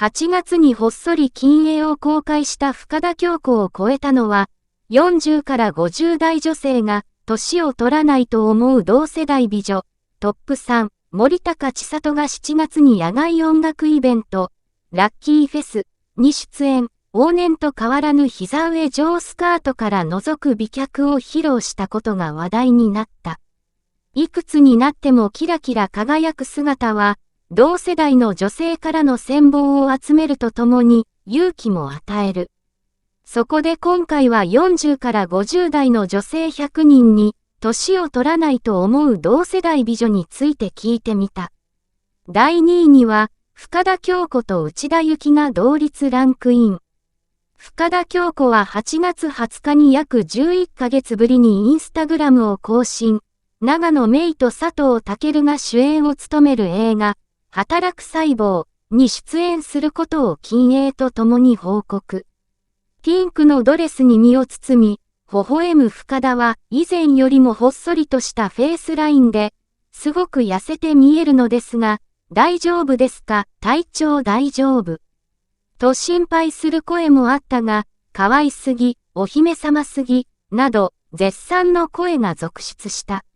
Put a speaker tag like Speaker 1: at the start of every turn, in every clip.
Speaker 1: 8月にほっそり近影を公開した深田恭子を超えたのは、40から50代女性が、年を取らないと思う同世代美女、トップ3、森高千里が7月に野外音楽イベント、ラッキーフェスに出演、往年と変わらぬ膝上上スカートから覗く美脚を披露したことが話題になった。いくつになってもキラキラ輝く姿は、同世代の女性からの羨望を集めるとともに勇気も与える。そこで今回は40から50代の女性100人に、年を取らないと思う同世代美女について聞いてみた。第2位には、深田恭子と内田有紀が同率ランクイン。深田恭子は8月20日に約11ヶ月ぶりにインスタグラムを更新。永野芽郁と佐藤健が主演を務める映画、働く細胞に出演することを近影と共に報告。ピンクのドレスに身を包み、微笑む深田は以前よりもほっそりとしたフェイスラインで、すごく痩せて見えるのですが、大丈夫ですか？体調大丈夫？と心配する声もあったが、可愛すぎ、お姫様すぎ、など、絶賛の声が続出した。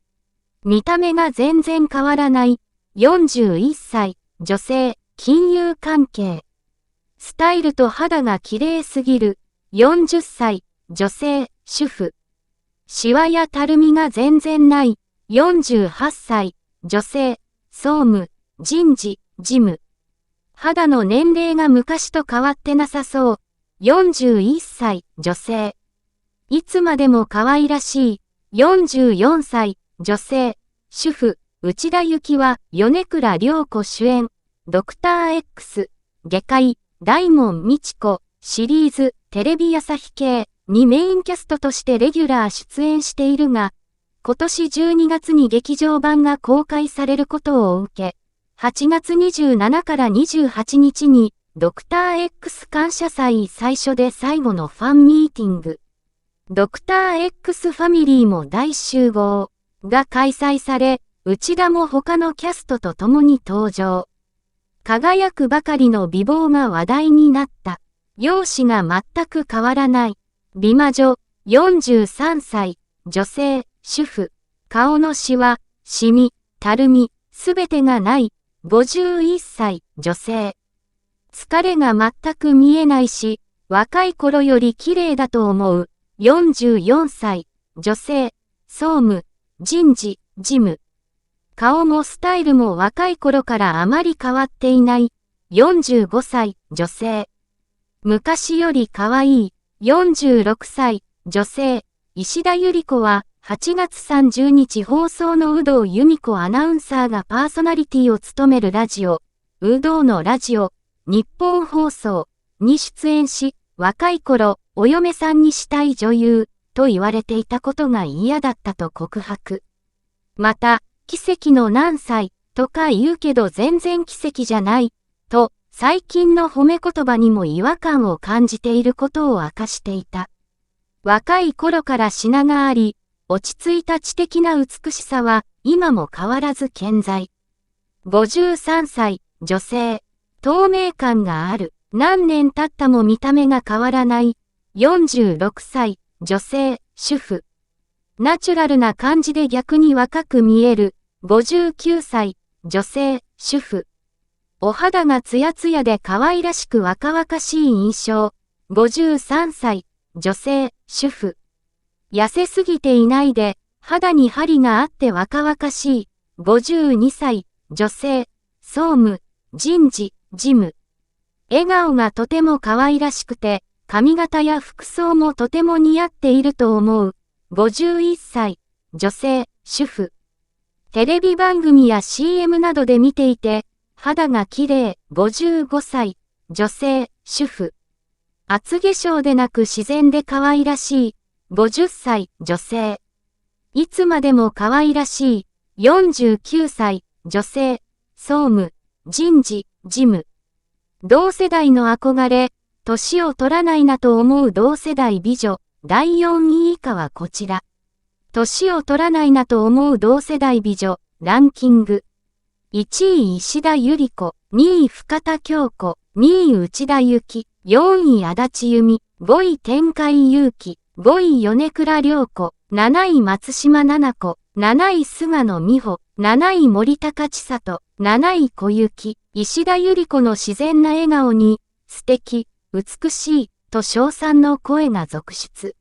Speaker 1: 見た目が全然変わらない、41歳、女性、金融関係。スタイルと肌が綺麗すぎる、40歳、女性、主婦。シワやたるみが全然ない、48歳、女性、総務、人事、事務。肌の年齢が昔と変わってなさそう。41歳、女性。いつまでも可愛らしい。44歳、女性。主婦、内田有紀は、米倉涼子主演。ドクター X、外科医、大門未知子、シリーズ、テレビ朝日系にメインキャストとしてレギュラー出演しているが、今年12月に劇場版が公開されることを受け、8月27から28日に、ドクター X 感謝祭最初で最後のファンミーティング、ドクター X ファミリーも大集合が開催され、内田も他のキャストと共に登場。輝くばかりの美貌が話題になった。容姿が全く変わらない。美魔女、43歳、女性、主婦。顔のシワ、シミ、たるみ、すべてがない。51歳、女性。疲れが全く見えないし、若い頃より綺麗だと思う。44歳、女性。総務、人事、事務。顔もスタイルも若い頃からあまり変わっていない。45歳、女性。昔より可愛い。46歳、女性。石田ゆり子は、8月30日放送の有働由美子アナウンサーがパーソナリティを務めるラジオ、有働のラジオ、日本放送に出演し、若い頃、お嫁さんにしたい女優、と言われていたことが嫌だったと告白。また、奇跡の何歳、とか言うけど全然奇跡じゃない、と、最近の褒め言葉にも違和感を感じていることを明かしていた。若い頃から品があり、落ち着いた知的な美しさは、今も変わらず健在。53歳、女性。透明感がある。何年経ったも見た目が変わらない。46歳、女性、主婦。ナチュラルな感じで逆に若く見える。59歳、女性、主婦。お肌がツヤツヤで可愛らしく若々しい印象。53歳、女性、主婦。痩せすぎていないで、肌に張りがあって若々しい。52歳、女性、総務、人事、事務。笑顔がとても可愛らしくて、髪型や服装もとても似合っていると思う。51歳、女性、主婦。テレビ番組や CM などで見ていて、肌が綺麗。55歳、女性、主婦。厚化粧でなく自然で可愛らしい。50歳、女性。いつまでも可愛らしい。49歳、女性。総務、人事、事務。同世代の憧れ、年を取らないなと思う同世代美女。第4位以下はこちら。年を取らないなと思う同世代美女。ランキング。1位石田ゆり子、2位深田恭子、2位内田有紀、4位足立由美、5位天海祐希、5位米倉涼子、7位松島菜々子、7位菅野美穂、7位森高千里、7位小雪、石田ゆり子の自然な笑顔に、素敵、美しい、と称賛の声が続出。